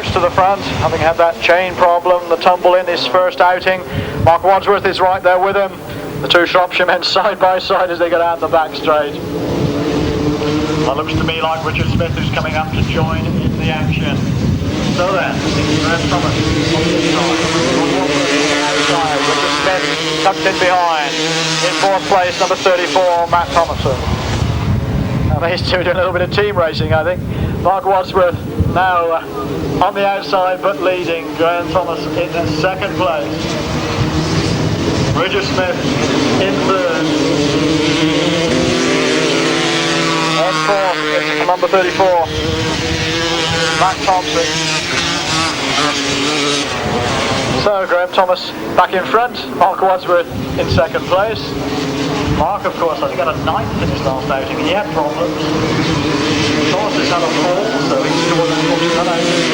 Scopes to the front, having had that chain problem, the tumble in his first outing. Mark Wadsworth is right there with him. The two Shropshire men side by side as they go down the back straight. Well, looks to me like Richard Smith who's coming up to join in the action. So then, Raz Palmer on the inside. Outside, Richard Smith tucked in behind. In fourth place, number 34, Matt Thomason. And these two doing a little bit of team racing, I think. Mark Wadsworth now on the outside but leading. Graham Thomas in second place. Richard Smith in third. On fourth, it's number 34, Matt Thompson. So Graham Thomas back in front, Mark Wadsworth in second place. Mark, of course, I think got a ninth in his last outing. He had problems. Thomas has had a fall, so he's scored an outing.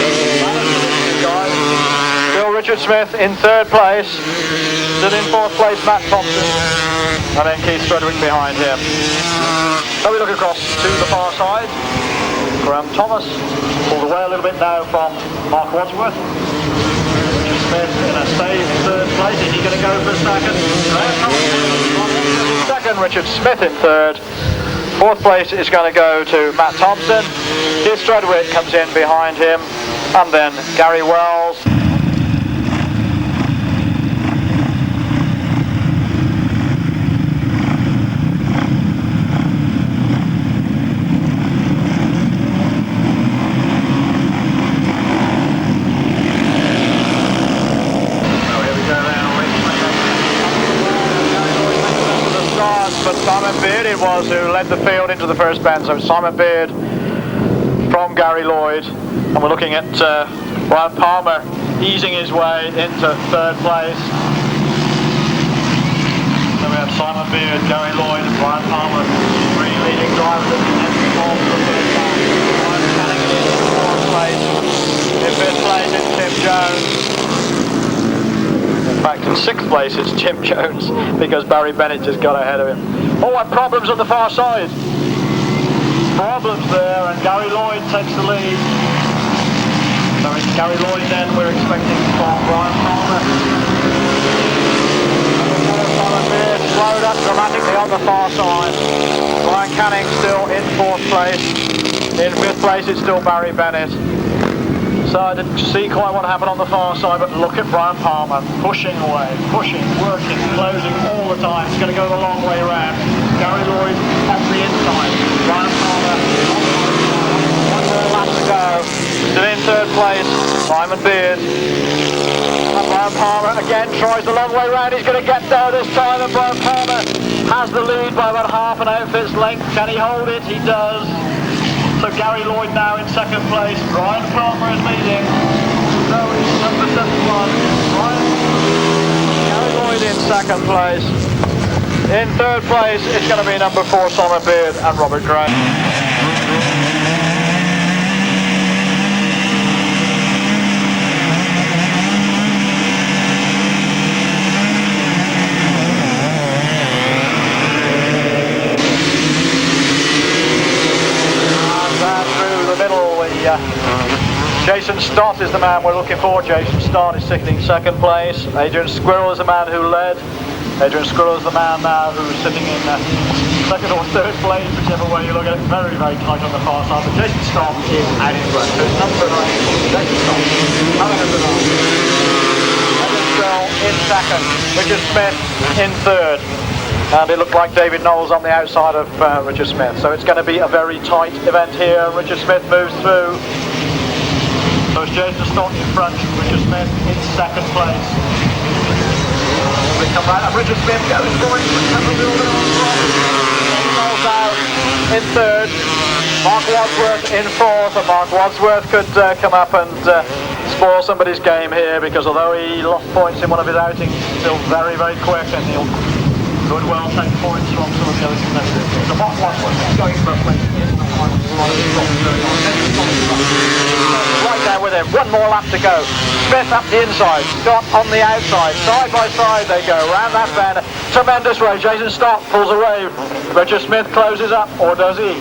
Still Richard Smith in third place. Still in fourth place, Matt Thompson. And then Keith Strudwick behind him. So we look across to the far side. Graham Thomas pulled away a little bit now from Mark Wadsworth. Richard Smith in a safe third place. Is he going to go for second? Second, Richard Smith in third. Fourth place is going to go to Matt Thompson. Keith Strudwick comes in behind him. And then Gary Wells. Simon Beard it was who led the field into the first bend, so Simon Beard from Gary Lloyd, and we're looking at Raz Palmer easing his way into third place. So we have Simon Beard, Gary Lloyd, and Raz Palmer, three leading drivers at the end of the first time. Ryan Canning in fourth place. In fifth place it's Tim Jones. In fact, in sixth place it's Tim Jones because Barry Bennett just got ahead of him. Oh, and problems on the far side. Problems there, and Gary Lloyd takes the lead. So it's Gary Lloyd then we're expecting from Ryan Palmer. Slowed up dramatically on the far side. Ryan Canning still in fourth place. In fifth place it's still Barry Bennett. So I didn't see quite what happened on the far side, but look at Brian Palmer, pushing away, pushing, working, closing all the time. He's going to go the long way around. Gary Lloyd on the inside. Brian Palmer, one more lap to go. Still in third place, Simon Beard. And Brian Palmer again tries the long way around. He's going to get there this time, and Brian Palmer has the lead by about half an outfit's length. Can he hold it? He does. So Gary Lloyd now in second place. Brian Palmer is leading. So it's number 71. Gary Lloyd in second place. In third place it's going to be number 4 Simon Beard and Robert Gray. Jason Stott is the man we're looking for. Jason Stott is sitting in second place. Adrian Squirrel is the man who led. Adrian Squirrel is the man now who's sitting in second or third place, whichever way you look at it. Very, very tight on the far side. But Jason Stott is out in front. So it's number 9, Jason Stott. Adrian Squirrel in second. Richard Smith in third. And it looked like David Knowles on the outside of Richard Smith. So it's going to be a very tight event here. Richard Smith moves through. So it's Jason Stott in front, Richard Smith in second place. We come back and Richard Smith goes for it. Knowles out in third. Mark Wadsworth in fourth. And Mark Wadsworth could come up and spoil somebody's game here, because although he lost points in one of his outings, he's still very, very quick, and he'll good well take points from some of the other competitors. So Mark Wadsworth going for a place in the final. Right there with him, one more lap to go. Smith up the inside, Stott on the outside, side by side they go, round that bend. Tremendous race. Jason Stott pulls away. Richard Smith closes up, or does he?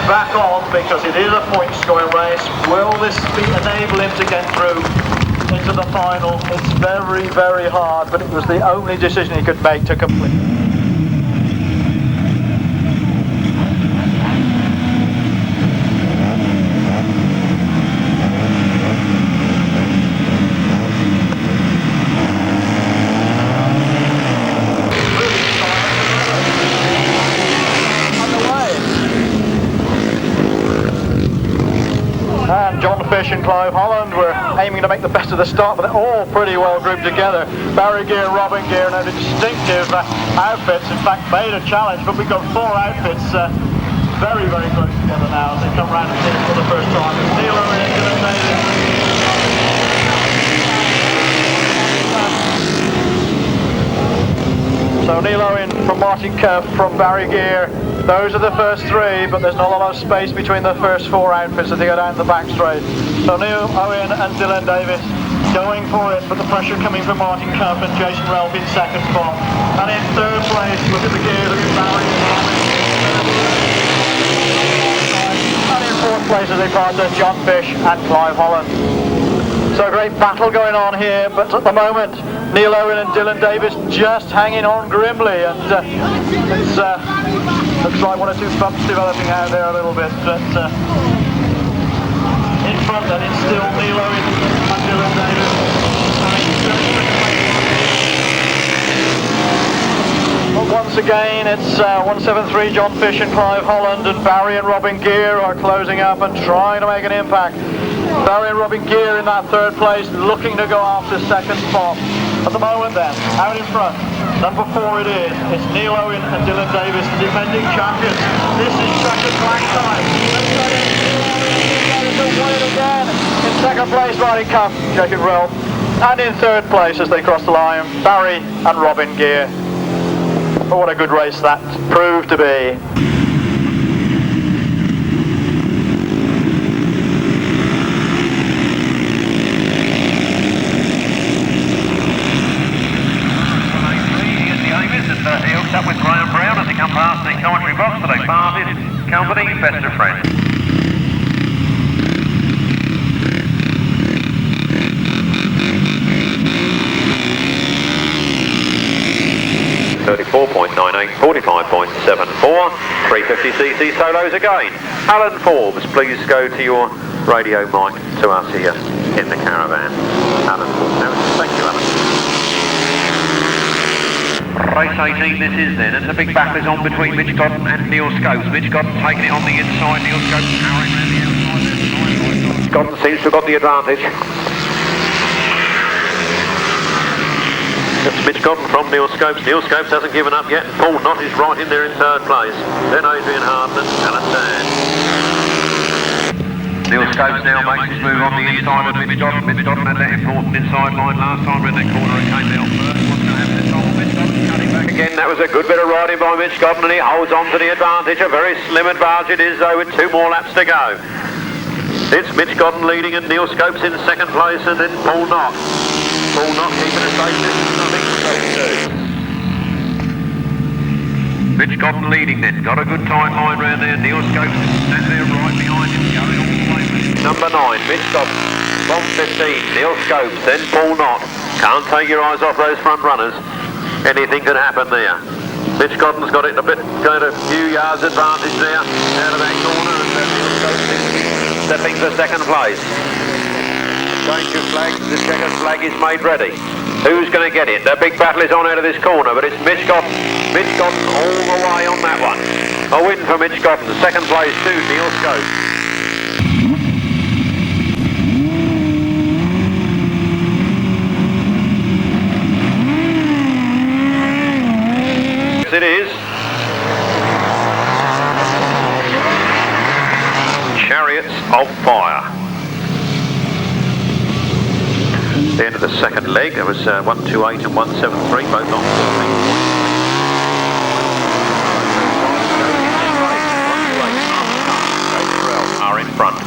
back on because it is a point scoring race. Will this enable him to get through into the final? It's very, very hard, but it was the only decision he could make to complete. And John Fish and Clive Holland were aiming to make the best of the start, but they're all pretty well grouped together. Barry Geer, Robin Geer, now distinctive outfits, in fact made a challenge, but we've got 4 outfits very, very close together now as they come round and finish for the first time. Neal Owen Dylan Davies. So Neal Owen from Barry Geer. Those are the first 3, but there's not a lot of space between the first 4 outfits as they go down the back straight. So Neal Owen and Dylan Davies going for it, but the pressure coming from Martin Cuff and Jason Relf in second spot. And in third place, look at the gear, look at Barry and Robin. And in fourth place as they pass us, John Fish and Clive Holland. So a great battle going on here, but at the moment, Neal Owen and Dylan Davies just hanging on grimly, and it's looks like 1 or 2 bumps developing out there a little bit, but in front then it's still Neal Owen and Dylan Davies. But once again it's 173 John Fish and Clive Holland, and Barry and Robin Geer are closing up and trying to make an impact. Barry and Robin Geer in that third place, looking to go after second spot. At the moment then, out in front, number 4 it is. It's Neal Owen and Dylan Davies, the defending champions. This is second track time. Again. In second place, Martin Cuff, Jason Relf. And in third place as they cross the line, Barry and Robin Geer. But what a good race that proved to be. He hooks up with Graham Brown as they come past the commentary box, so they parted company, best of friends. 34.98, 45.74, 350cc solos again. Alan Forbes, please go to your radio mic to us here in the caravan. Alan Forbes, thank you, Alan. Race 18 this is then, and the big battle is on between Mitch Godden and Neal Scopes. Mitch Godden taking it on the inside, Neal Scopes powering around the outside. Godden seems to have got the advantage. That's Mitch Godden from Neal Scopes. Neal Scopes hasn't given up yet. Paul Knott is right in there in third place. Then Adrian Hardman and Alan Dan. Neal Scopes now makes his move on the inside of Mitch Godden. Mitch Godden had that important inside line last time in that corner and came down first. What's going to happen this time? Mitch Godden cutting back again. That was a good bit of riding by Mitch Godden, and he holds on to the advantage. A very slim advantage it is, though, with 2 more laps to go. It's Mitch Godden leading and Neal Scopes in second place, and then Paul Knott. Paul Knott keeping a safe distance, I think Scopes too. Mitch Godden leading then, got a good tight line round there. Neal Scopes stands there right behind him, going all the way. Number 9, Mitch Godden. From 15, Neal Scopes, then Paul Knott. Can't take your eyes off those front runners. Anything can happen there. Mitch Godden's got it a bit, going a few yards advantage there, out of that corner, and Neal Scopes is stepping for second place. Change of flag, the checkered flag is made ready. Who's going to get it? The big battle is on out of this corner, but it's Mitch Godden. Mitch Godden all the way on that one. A win for Mitch Godden. Second place to Neal Scopes. It is. Chariots of Fire. The end of the second leg, there was 128 and 173, both on 14. Are in front,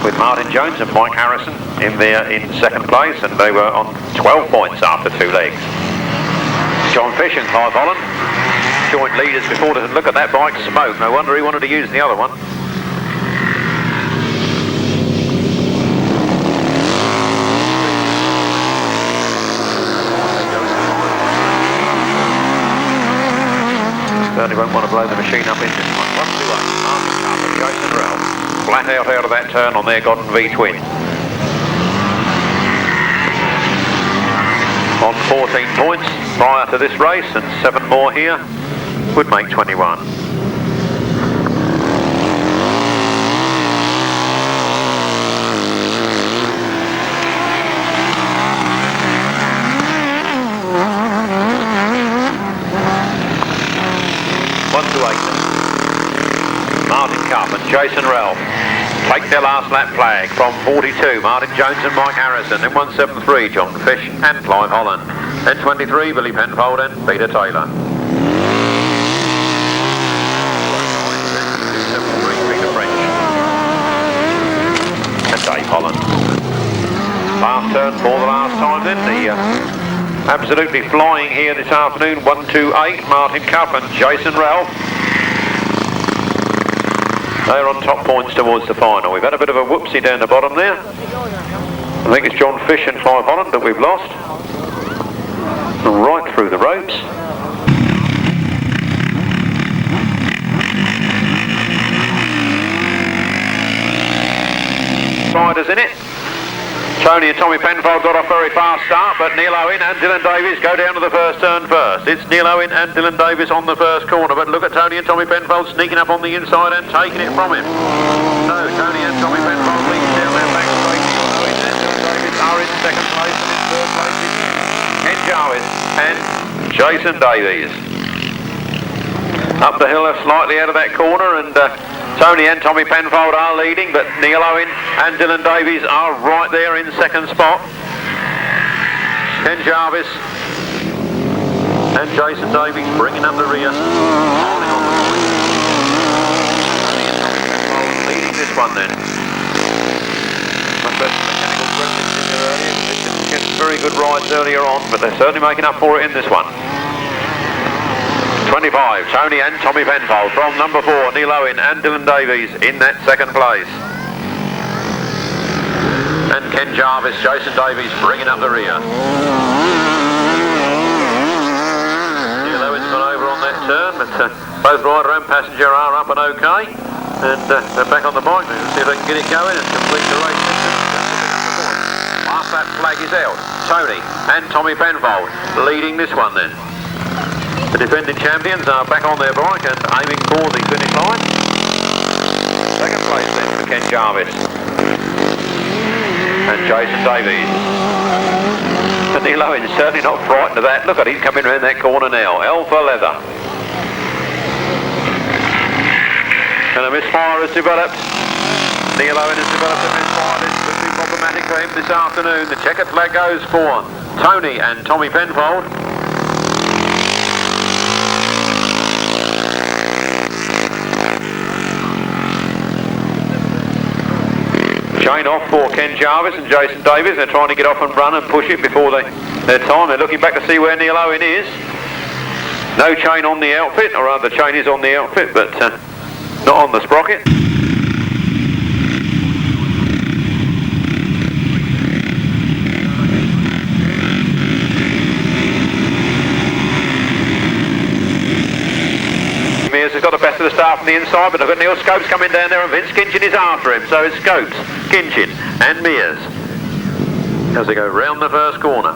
with Martin Jones and Mike Harrison in there in second place, and they were on 12 points after 2 legs. John Fish and Clive Holland, joint leaders before. Look at that bike smoke, no wonder he wanted to use the other one. certainly won't want to blow the machine up in this one. 128, Martin Carver, Jason Ralph. Flat out of that turn on their Godden V twin. On 14 points prior to this race, and 7 more here would make 21. Martin Cup and Jason Ralph take their last lap flag from 42, Martin Jones and Mike Harrison. Then 173, John Fish and Clive Holland. Then 23, Billy Penfold and Peter Taylor. 273, Peter French and Dave Holland. Last turn for the last time then, the absolutely flying here this afternoon, 128, Martin Cup and Jason Ralph. They're on top points towards the final. We've had a bit of a whoopsie down the bottom there. I think it's John Fish and Clive Holland that we've lost. Right through the ropes. Riders in it. Tony and Tommy Penfold got off very fast start, but Neal Owen and Dylan Davies go down to the first turn first. It's Neal Owen and Dylan Davies on the first corner, but look at Tony and Tommy Penfold sneaking up on the inside and taking it from him. So Tony and Tommy Penfold lead down their back straight. Neal Owen and Dylan Davies are in second place, and in third place is Ken Jarvis and Jason Davies. Up the hill slightly out of that corner, and Tony and Tommy Penfold are leading, but Neal Owen and Dylan Davies are right there in second spot. Ken Jarvis and Jason Davies bringing up the rear. Holding on the point. Tony and Tommy Penfold leading this one then. Must have some mechanical questions in there earlier. They didn't get very good rides earlier on, but they're certainly making up for it in this one. 25, Tony and Tommy Penfold from number 4, Neal Owen and Dylan Davies in that second place. And Ken Jarvis, Jason Davies bringing up the rear. Neal Owen's gone over on that turn, but both rider and passenger are up and okay. And they're back on the bike. Let's see if they can get it going and complete the race. Last lap flag is out. Tony and Tommy Penfold leading this one then. The defending champions are back on their bike and aiming for the finish line. Second place then for Ken Jarvis and Jason Davies. And Neal Owen's certainly not frightened of that. Look at him coming around that corner now. Alpha Leather. And a misfire has developed. Neal Owen has developed a misfire. This could be problematic for him this afternoon. The checkered flag goes for Tony and Tommy Penfold. Chain off for Ken Jarvis and Jason Davies. They're trying to get off and run and push it before their time. They're looking back to see where Neal Owen is. No chain on the outfit, or rather the chain is on the outfit, but not on the sprocket. Mears has got the best of the start from the inside, but I've got Neal Scopes coming down there and Vince Kinchin is after him. So it's Scopes, Kinchin and Mears as they go round the first corner.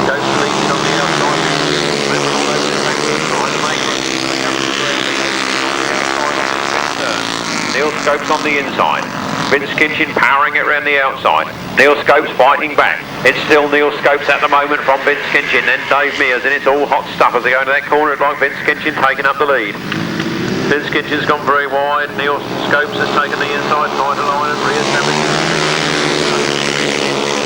Scopes leading on the outside. Neal Scopes on the inside. Vince Kinchin powering it around the outside. Neal Scopes fighting back. It's still Neal Scopes at the moment from Vince Kinchin, then Dave Mears, and it's all hot stuff as they go into that corner. It's like Vince Kinchin taking up the lead. Vince Kinchin's gone very wide. Neal Scopes has taken the inside line and re-established.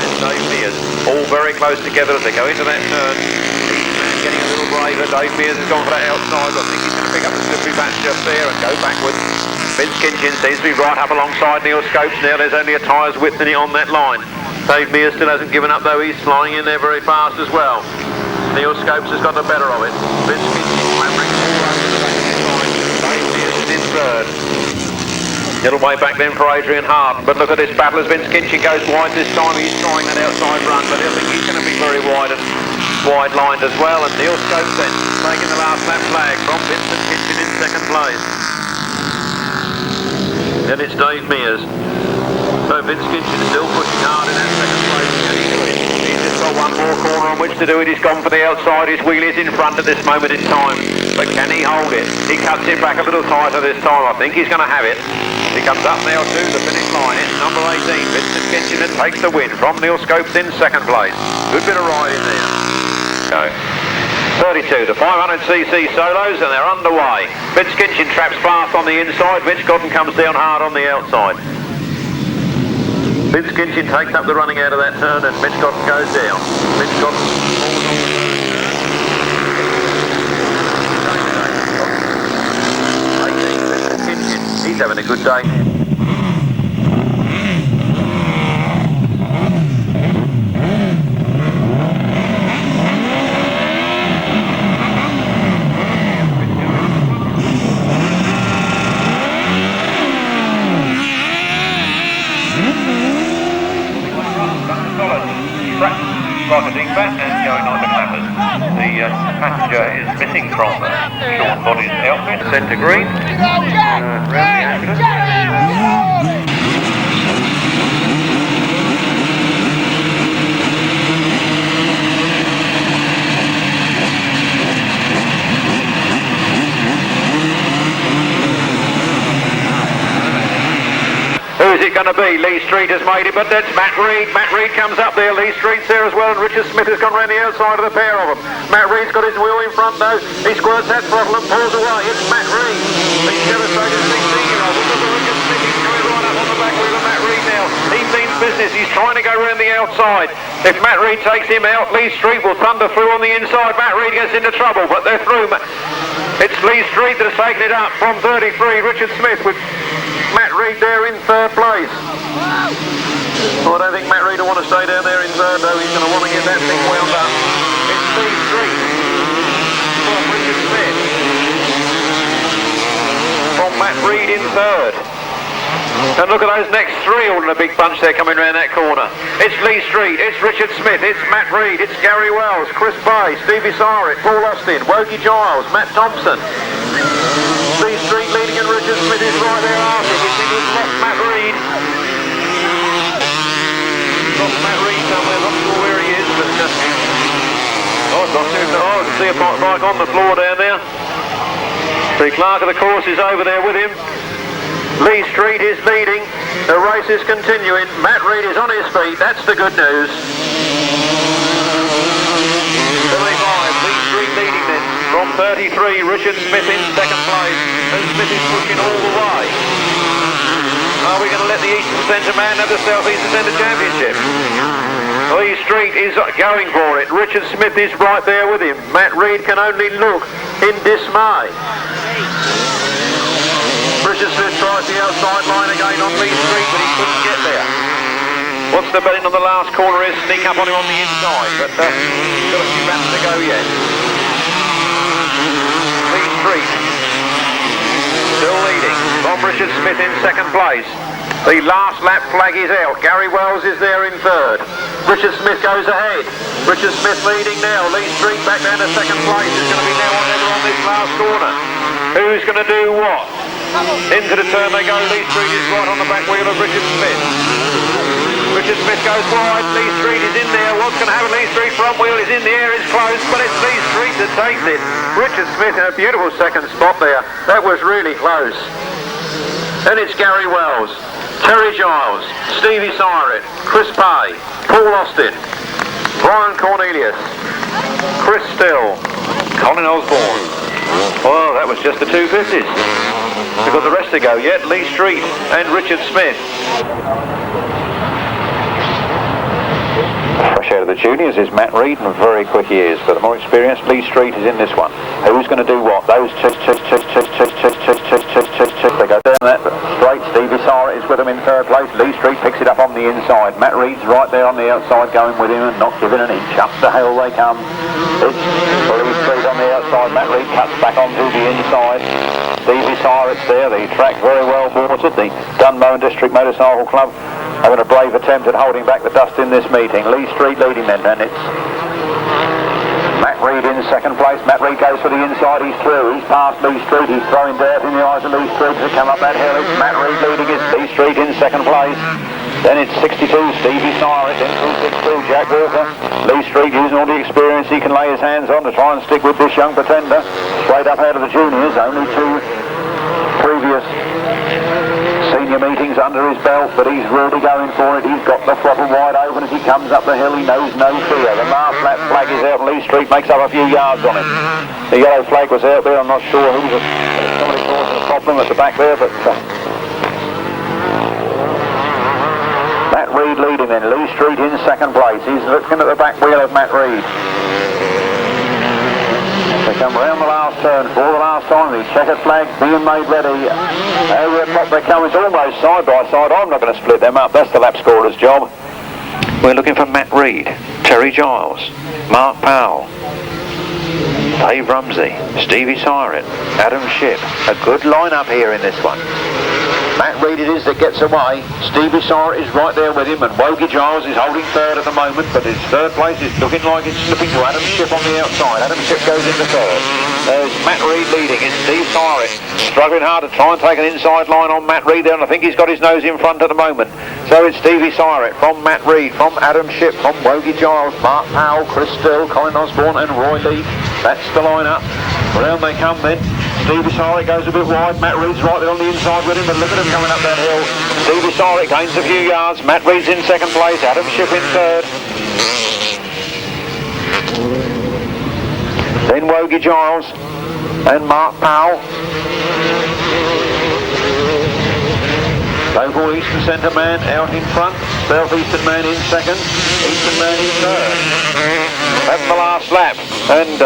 And Dave Mears, all very close together as they go into that turn. He's getting a little braver. Dave Mears has gone for that outside. I think he's going to pick up the slippery patch just there and go backwards. Vince Kinchin seems to be right up alongside Neal Scopes now. There's only a tyre's width in it on that line. Dave Mears still hasn't given up though. He's flying in there very fast as well. Neal Scopes has got the better of it. Vince Kinchin clambering all over the back of the line. Dave Mears is in third. Little way back then for Adrian Hart. But look at this battle as Vince Kinchin goes wide this time. He's trying that outside run, but I think he's going to be very wide. And wide lined as well, and Neal Scopes then taking the last lap flag from Vince Kinchin in second place. And it's Dave Mears. So Vince Kinchin is still pushing hard in that second place. He's just got one more corner on which to do it. He's gone for the outside. His wheel is in front at this moment in time. But can he hold it? He cuts it back a little tighter this time. I think he's going to have it. He comes up now to the finish line. It's number 18, Vincent Kinchin, that takes the win from Neal Scopes in second place. Good bit of ride in there. So, 32, the 500cc solos, and they're underway. Vince Kinchin traps fast on the inside. Vince Cotton comes down hard on the outside. Vince Kinchin takes up the running out of that turn, and Vince Cotton goes down. Vince Cotton falls on the he's having a good day. Rocketing back and going on the clappers. The passenger is missing from Sean Body's outfit. Centre green. Round the accident. Who's it going to be? Lee Street has made it, but that's Matt Reed. Matt Reed comes up there. Lee Street's there as well, and Richard Smith has gone around the outside of the pair of them. Matt Reed's got his wheel in front though. He squirts that throttle and pulls away. It's Matt Reed. The devastated 16-year-old. Look at Richard Smith. He's coming right up on the back wheel of Matt Reed now. He means business. He's trying to go around the outside. If Matt Reed takes him out, Lee Street will thunder through on the inside. Matt Reed gets into trouble, but they're through. It's Lee Street that has taken it up from 33. Richard Smith with Matt Reed there in third place. Well, I don't think Matt Reed will want to stay down there in third, though. He's going to want to get that thing wound up. It's Lee Street from Richard Smith. From Matt Reed in third. And look at those next three all in a big bunch there coming around that corner. It's Lee Street, it's Richard Smith, it's Matt Reed, it's Gary Wells, Chris Bay, Stevie Syrick, Paul Austin, Wogie Giles, Matt Thompson. Lee Street leading and Richard Smith is right there after. We think we've lost Matt Reed. Lost Matt Reed somewhere, not sure where he is, but I can see a bike on the floor down there. The clerk of the course is over there with him. Lee Street is leading. The race is continuing. Matt Reed is on his feet. That's the good news. 75, Lee Street leading then. From 33, Richard Smith in second place. And Smith is pushing all the way. Are we going to let the Eastern Centre man have the South Eastern Centre Championship? Lee Street is going for it. Richard Smith is right there with him. Matt Reed can only look in dismay. Richard Smith tries the outside line again on Lee Street, but he couldn't get there. What's the betting on the last corner is sneak up on him on the inside, but still a few laps to go yet. Lee Street still leading from Richard Smith in second place. The last lap flag is out. Gary Wells is there in third. Richard Smith goes ahead. Richard Smith leading now. Lee Street back down to second place. It's going to be now or never on this last corner. Who's going to do what? Into the turn they go. Lee Street is right on the back wheel of Richard Smith. Richard Smith goes wide. Lee Street is in there. What's going to happen? Lee Street front wheel is in the air. It's close, but it's Lee Street that takes it. Richard Smith in a beautiful second spot there. That was really close. And it's Gary Wells, Terry Giles, Stevie Syrick, Chris Pay, Paul Austin, Brian Cornelius, Chris Still, Colin Osborne. Well, that was just the 250s. We've got the rest to go yet. Lee Street and Richard Smith. Fresh out of the juniors is Matt Reed, and very quick he is. But the more experienced Lee Street is in this one. Who's going to do what? Those they go down that straight. Stevie Syrick is with him in third place. Lee Street picks it up on the inside. Matt Reed's right there on the outside going with him and not giving an inch. Up the hill they come. It's Lee Street on the outside. Matt Reed cuts back onto the inside. Stevie Syrick's there. The track very well watered. The Dunmow District Motorcycle Club having a brave attempt at holding back the dust in this meeting. Lee Street leading then, and it's Reid in second place. Matt Reid goes for the inside. He's through. He's past Lee Street. He's throwing dirt in the eyes of Lee Street to come up that hill. It's Matt Reid leading. It's Lee Street in second place. Then it's 62, Stevie Cyrus, in through 62, Jack Walker. Lee Street using all the experience he can lay his hands on to try and stick with this young pretender. Straight up out of the juniors, only 2 previous senior meetings under his belt, but he's really going for it. He's got the throttle wide open as he comes up the hill. He knows no fear. The last lap flag is out. Lee Street makes up a few yards on him. The yellow flag was out there. I'm not sure who was somebody causing a problem at the back there, but Matt Reid leading then. Lee Street in second place. He's looking at the back wheel of Matt Reid. They come round the last turn for the last time. The checkered flag being made ready. Over the top they come. It's almost side by side. I'm not going to split them up. That's the lap scorer's job. We're looking for Matt Reid, Terry Giles, Mark Powell, Dave Rumsey, Stevie Cyrus, Adam Shipp. A good line-up here in this one. Matt Reid it is that gets away. Stevie Cyrus is right there with him, and Wogie Giles is holding third at the moment, but his third place is looking like it's slipping to Adam Shipp on the outside. Adam Shipp goes into third. There's Matt Reid leading. It's Steve Cyrus struggling hard to try and take an inside line on Matt Reid there, and I think he's got his nose in front at the moment. So it's Stevie Cyrus from Matt Reid, from Adam Shipp, from Wogie Giles, Mark Powell, Chris Still, Colin Osborne and Roy Lee. That's the line-up. Round they come then. Stevie Cyrus goes a bit wide. Matt Reid's right there on the inside with him, but look at him coming up that hill. Stevie Cyrus gains a few yards. Matt Reid's in second place. Adam Shipp in third. Then Wogie Giles and Mark Powell. Local Eastern Centre man out in front. South Eastern man in second. Eastern man in third. That's the last lap. And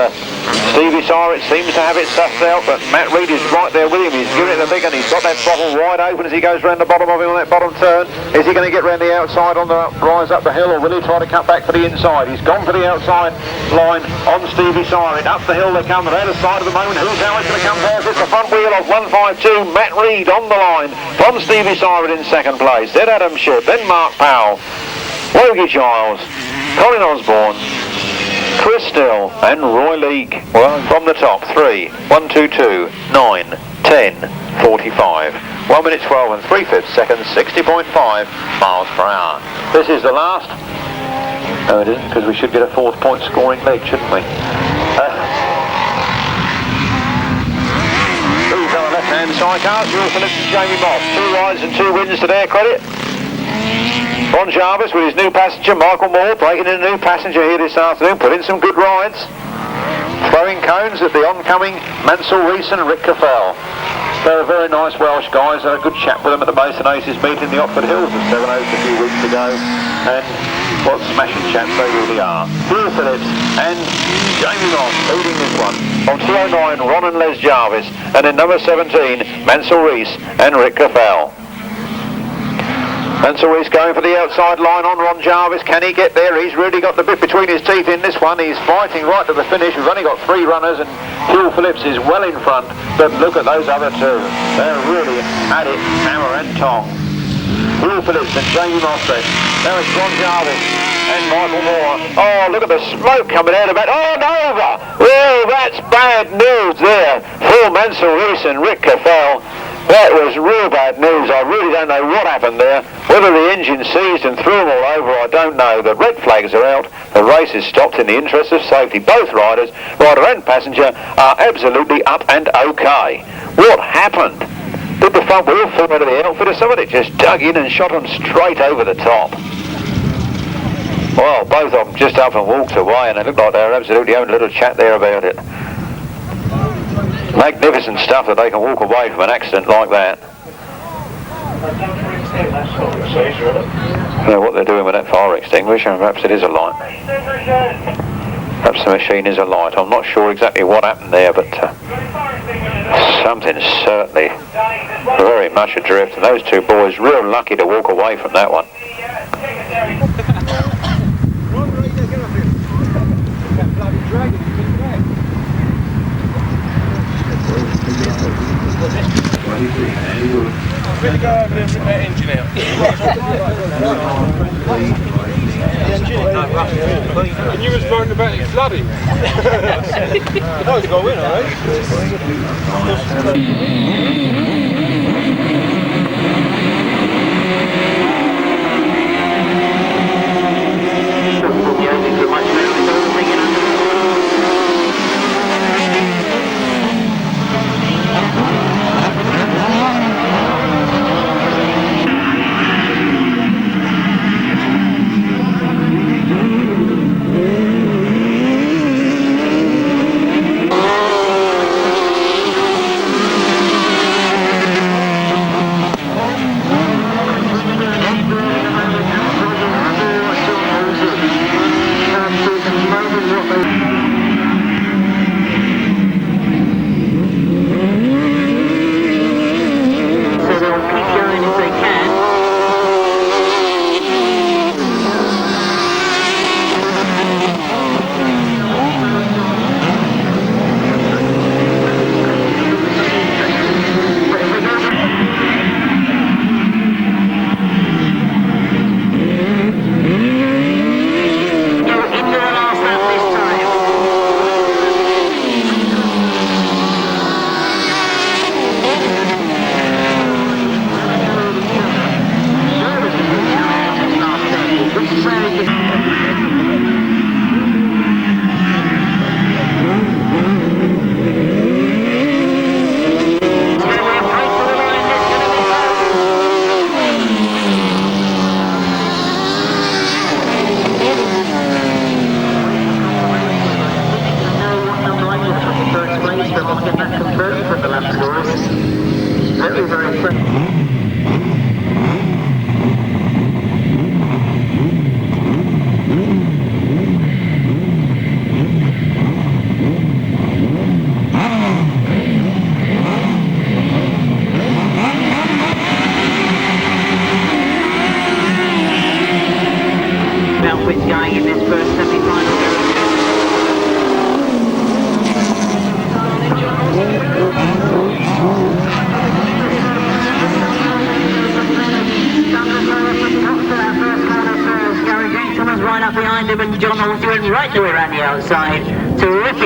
Stevie Cyrus seems to have it sussed out, but Matt Reid is right there with him. He's giving it the big, and he's got that throttle wide open as he goes round the bottom of him on that bottom turn. Is he going to get round the outside on the rise up the hill, or will he try to cut back for the inside? He's gone for the outside line on Stevie Cyrus. Up the hill they come. They're out of sight at the moment. Who's how it's going to come past? It's the front wheel of 152. Matt Reid on the line from Stevie Cyrus in second place. Then Adam Shipp, then Mark Powell, Wogie Giles, Colin Osborne, Chris Still and Roy Leake. Well, from the top, 3, 1, 2, 2, 9, 10, 45. 1 minute 12 and 3/5 seconds, 60.5 miles per hour. This is the last. No, it isn't, because we should get a 4th point scoring leg, shouldn't we? Who's on the left-hand sidecars? Neal Phillips and Jamie Moss. 2 rides and 2 wins to their credit. Ron Jarvis with his new passenger, Michael Moore, breaking in a new passenger here this afternoon, put in some good rides. Throwing cones at the oncoming Mansell Rees and Rick Caffell. They're very nice Welsh guys. I had a good chat with them at the Mason Aces meet in the Oxford Hills at 7 Oaks a few weeks ago. And what smashing chaps they really are. Neal Phillips and Jamie Moss leading this one. On 209, Ron and Les Jarvis. And in number 17, Mansell Rees and Rick Caffell. Mansell Rees going for the outside line on Ron Jarvis. Can he get there? He's really got the bit between his teeth in this one. He's fighting right to the finish. We've only got 3 runners, and Neal Phillips is well in front. But look at those other 2. They're really at it, hammer and tong. Neal Phillips and Jamie Moss. Now it's Ron Jarvis and Michael Moore. Oh, look at the smoke coming out of that. Oh, Nova! Oh, that's bad news there for Mansell Rees and Rick Caffell. That was real bad news. I really don't know what happened there. Whether the engine seized and threw them all over, I don't know. The red flags are out. The race is stopped in the interest of safety. Both riders, rider and passenger, are absolutely up and okay. What happened? Did the front wheel fall out of the outfit, or somebody just dug in and shot them straight over the top? Well, both of them just up and walked away, and they looked like they were absolutely having a little chat there about it. Magnificent stuff that they can walk away from an accident like that. I don't know what they're doing with that fire extinguisher. Perhaps it is a light. Perhaps the machine is a light. I'm not sure exactly what happened there, but something's certainly very much adrift. And those 2 boys real lucky to walk away from that one. Really go over there and rip that engine out. And you was moaning about it flooding. No, he's got a win, alright?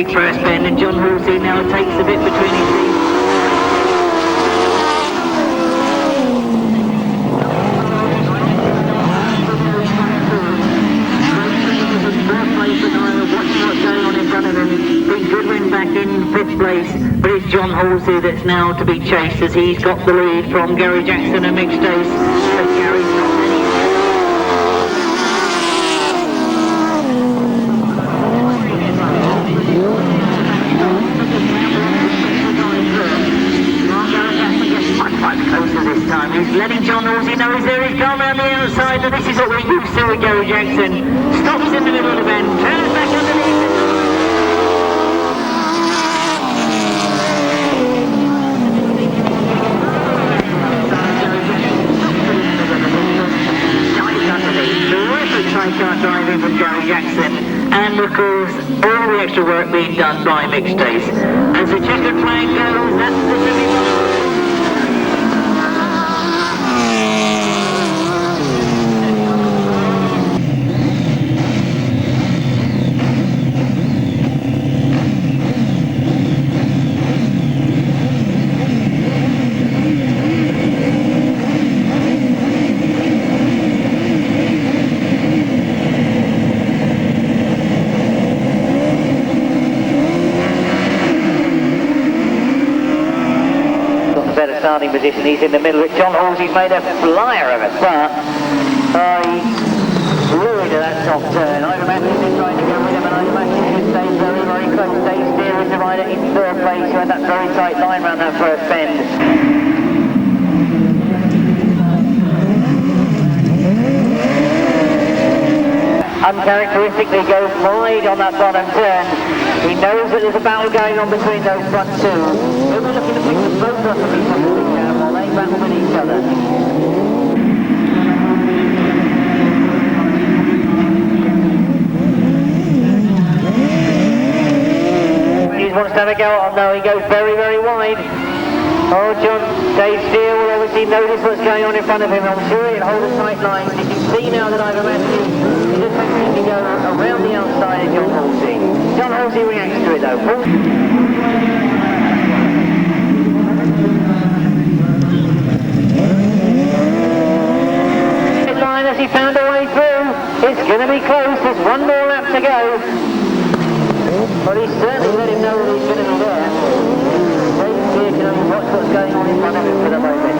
First bend, and John Halsey now takes a bit between his feet. Big Goodwin back in 5th place, but it's John Halsey that's now to be chased as he's got the lead from Gary Jackson and Mixed Ace. But Gary's not any. He's letting John Halsey know he's there, he's gone around the outside, and this is what we're used to with Gary Jackson. Stops in the middle of the bend, turns back underneath it. Terrific sidecar driving from Gary Jackson, and of course all the extra work being done by Mixed Ace. As the checkered flag goes, that's the semi-final. Starting position, he's in the middle. John Halsey's made a flyer of it, but he's ruined that top turn. I'd imagine they're trying to go with him, and I'd imagine he would stay very, very close. Dave Steer is the rider in 3rd place, who had that very tight line around that first bend. Uncharacteristically goes wide on that bottom turn. He knows that there's a battle going on between those front two. He'll be looking to pick them both up if he possibly can while they battle with each other. He wants to have a go on though, he goes very, very wide. Oh, Dave Steer will obviously notice what's going on in front of him. I'm sure he'll hold a tight line. see now that Ivan Matthews is attempting to go around the outside of John Halsey. John Halsey reacts to it though. Line as he found a way through. It's going to be close. There's one more lap to go. But he's certainly let him know that he's going to be there. David Geer can only watch what's going on in front of him for the moment.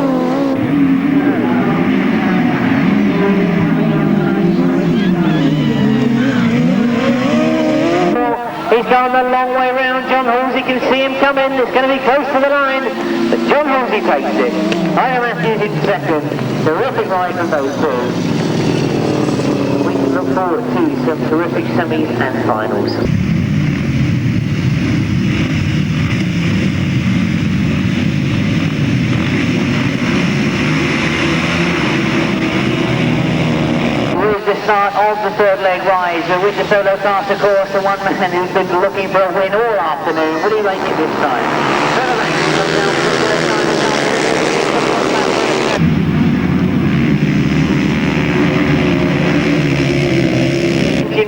He's gone a long way round. John Halsey can see him come in. It's going to be close to the line. But John Halsey takes it. Ivan Matthews in second. Terrific ride from those two. We can look forward to some terrific semis and finals. The start of the third leg rise with the solo class, of course, the one man who's been looking for a win all afternoon. What do you rate it this time?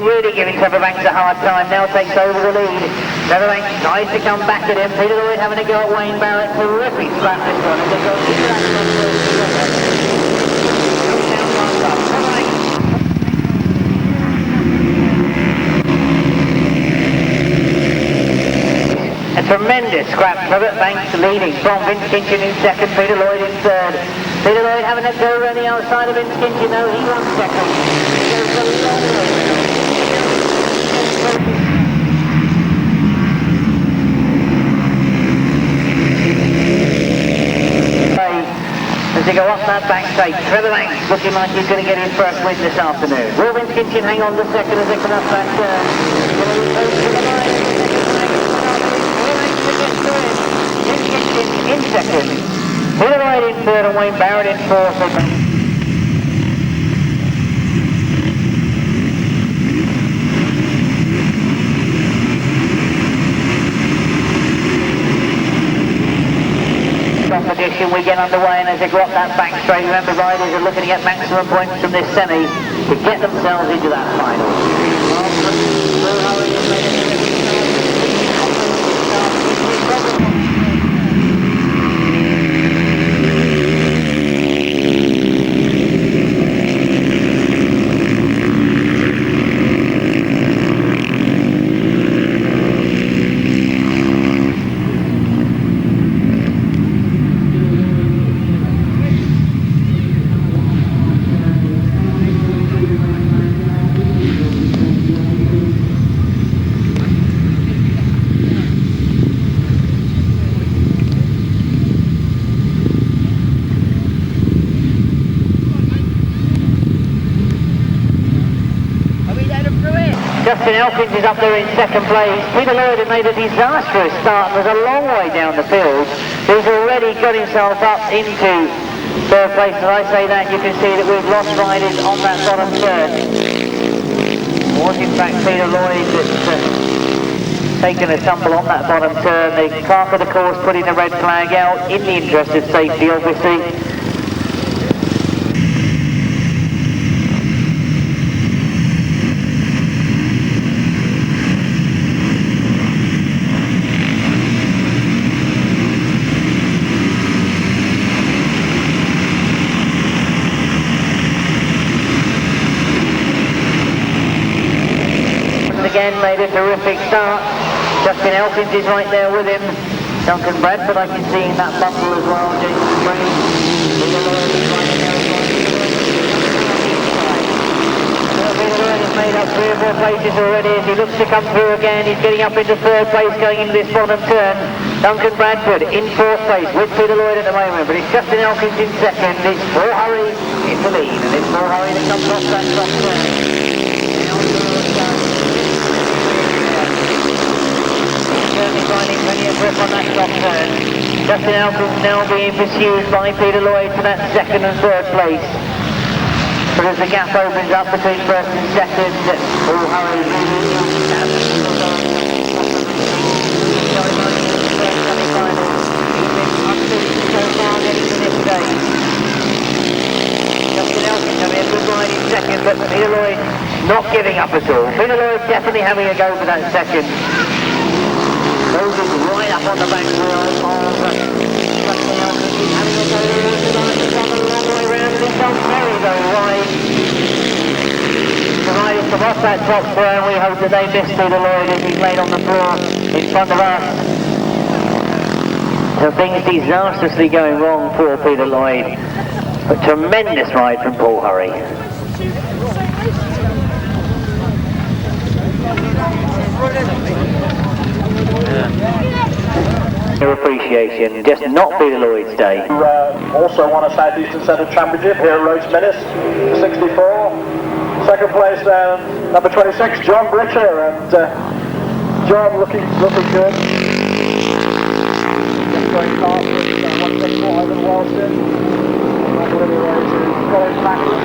Really giving Trevor Banks a hard time, now takes over the lead. Trevor Banks tries to come back at him. Peter Lloyd having a go at Wayne Barrett. Terrific scrap this one as they go into that a tremendous scrap. Trevor Banks leading from Vince Kinchin in second, Peter Lloyd in third. Peter Lloyd having a go around the outside of Vince Kinchin, though he won second. He goes a long way. As they go off that back straight, Trevor Banks looking like he's going to get his first win this afternoon. Will Vince Kinchin hang on the second as they come off that turn? Vince Kinchin in second. Peter Lloyd in third and Wayne Barrett in fourth. Competition, we get underway, and as they go up that back straight, remember riders are looking to get maximum points from this semi to get themselves into that final. Justin Elkins is up there in second place. Peter Lloyd had made a disastrous start and was a long way down the field. He's already got himself up into third place. As I say that, you can see that we've lost riders on that bottom turn. It was in fact Peter Lloyd that's taken a tumble on that bottom turn. The clerk of the course putting the red flag out in the interest of safety, obviously. Again made a terrific start. Justin Elkins is right there with him. Duncan Bradford I can see in that bumble as well. Jason Brady. Peter Lloyd has made up 3 or 4 places already as he looks to come through again. He's getting up into third place going into this bottom turn. Duncan Bradford in fourth place with Peter Lloyd at the moment, but it's Justin Elkins in second. It's Paul Hurry in the lead, and it's Paul Hurry that comes off that top turn. Certainly finding plenty of grip on that top turn. Justin Elkins now being pursued by Peter Lloyd for that second and third place. But as the gap opens up between first and second, Paul Hurry Justin Elkins having a good ride in second. giving up at all. Peter Lloyd definitely having a go for that second. Moses right up on the back wheel of something else. He's having a go tonight. He's gone a long way round and he's gone very, very wide. Provided from off that top spur, and we hope that they miss Peter Lloyd as he's laid on the floor in front of us. So things disastrously going wrong for Peter Lloyd. A tremendous ride from Paul Hurry. Your appreciation, just not Peter Lloyd's day. Also won a South Eastern Centre Championship here at Rhodes Menace, 64. Second place, number 26, John Britcher, and John looking good. Going past one step more than Walston. Going backwards.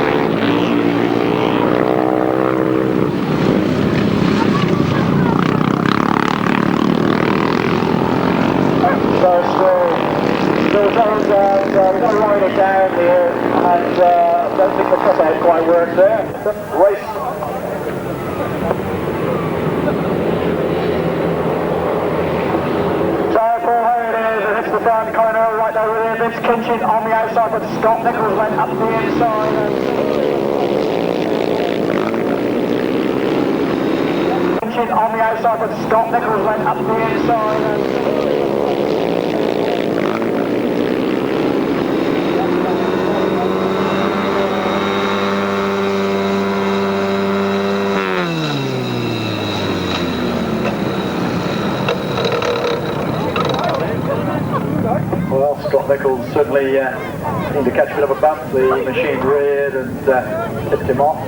So still we've got to ride it down here, and I don't think the cutout quite worked there. Race. So Paul Hurry it is, it hits the front corner right over there. Vince Kinchin on the outside, but Stott Nichols went up the inside. Kinchin on the outside, but Stott Nichols went up the inside. Well, Scott Nichols certainly seemed to catch a bit of a bump. The machine reared and tipped him off.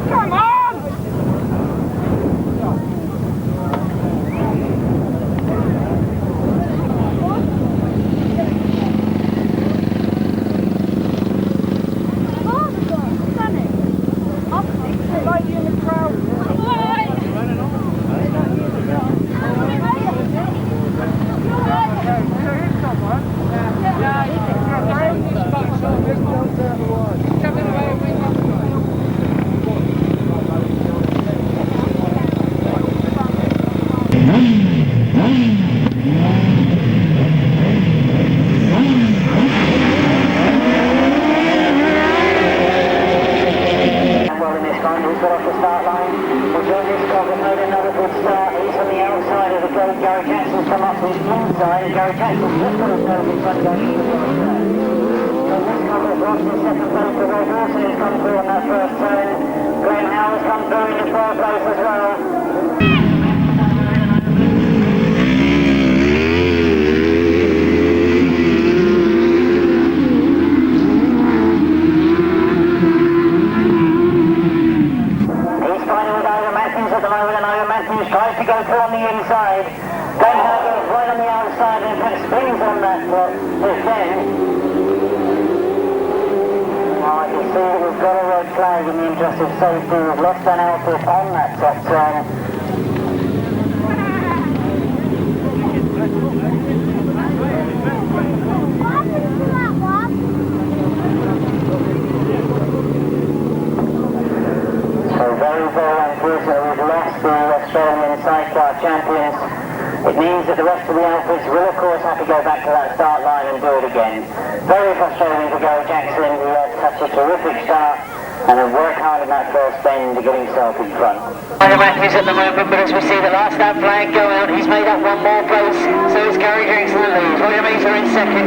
Come on!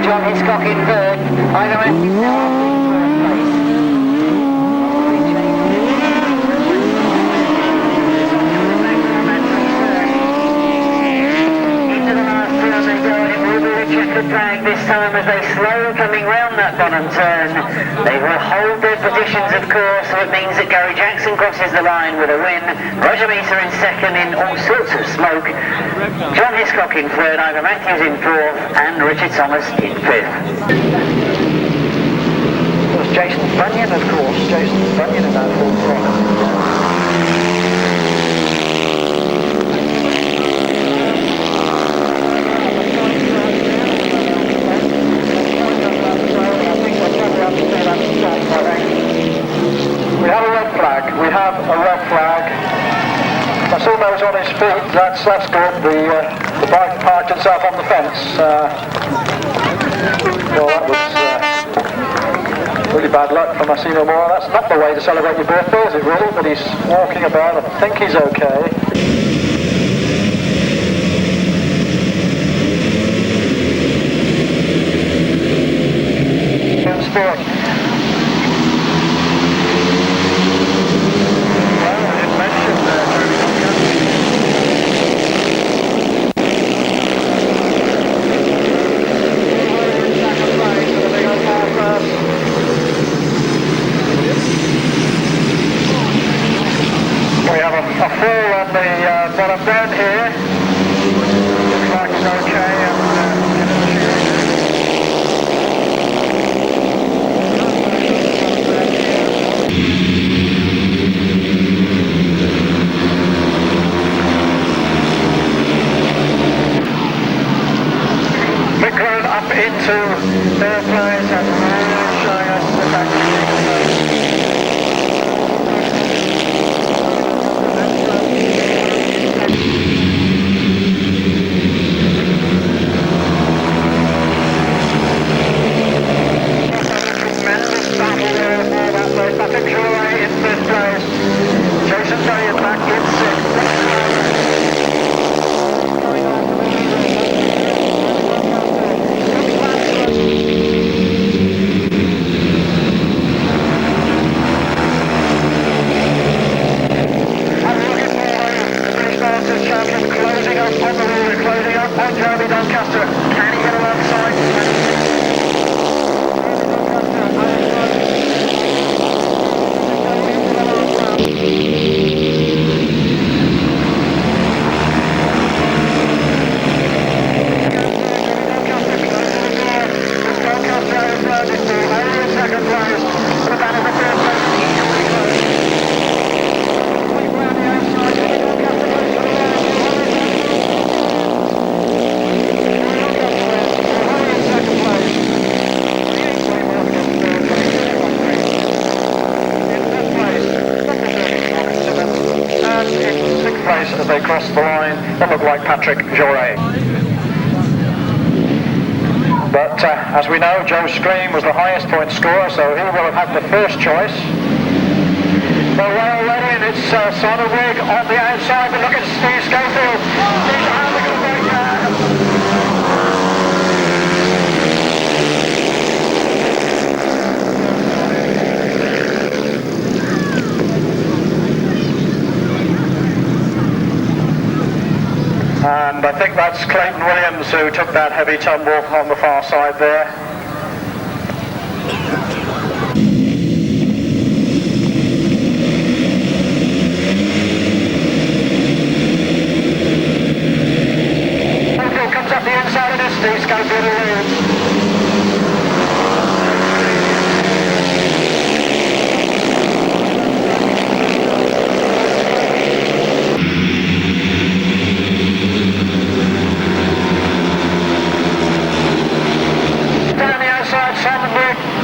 John Fish Clive in third. Into the last turn they go, and it will be the checkered flag this time as they slow coming round that bottom turn. They will hold their positions, of course, so it means that Gary Jackson crosses the line with a win. Roger Measer in second in all sorts of smoke. John Hiscock in third, Ivor Matthews in fourth, and Richard Thomas in fifth. It was Jason Bunyan, of course. Jason Bunyan in that fourth corner. We have a the bike parked itself on the fence. Well, that was really bad luck from Massimo Mora. That's not the way to celebrate your birthday, is it really? But he's walking about. I think he's okay. Sport. We have a fall on the bottom bend here. Looks like it's okay. Up into their place and showing us the back. Tremendous battle there for that place. Patrick Joy in fifth place. Jason Day is back in sixth. As they cross the line, they look like Patrick Joret. But as we know, Joe Scream was the highest point scorer, so he will have had the first choice. They're well ready, and it's Simon Wigg on the outside, but look at Steve Schofield. He's having a break there. And I think that's Clayton Williams who took that heavy tumble on the far side there. Schofield comes up the inside of this, Steve Schofield leads.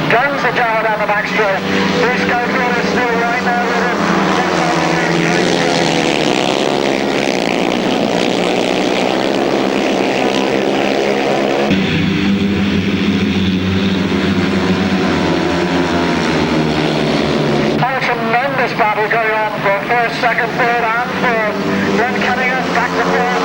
Guns the jar down the back straight. This Schofield is still right there with him. A tremendous battle going on for first, second, third and fourth. Then Cunningham back to fourth.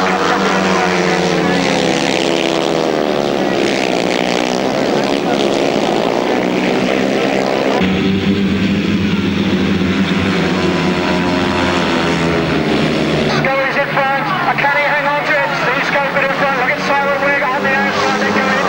Can he hang on to it? Steve Schofield in front. Look at Simon Wigg on the outside. They're going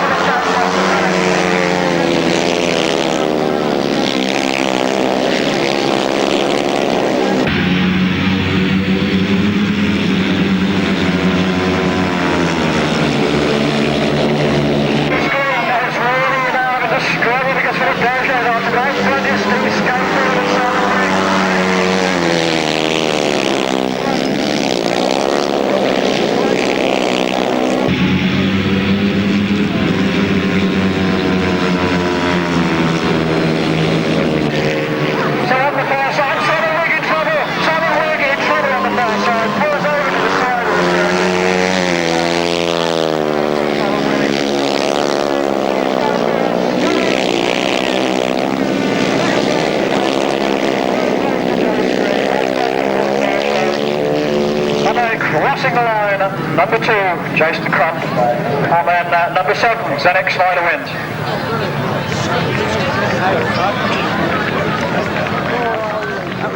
number 2, Jason Crump. And then number 7, Xenix Slider wins.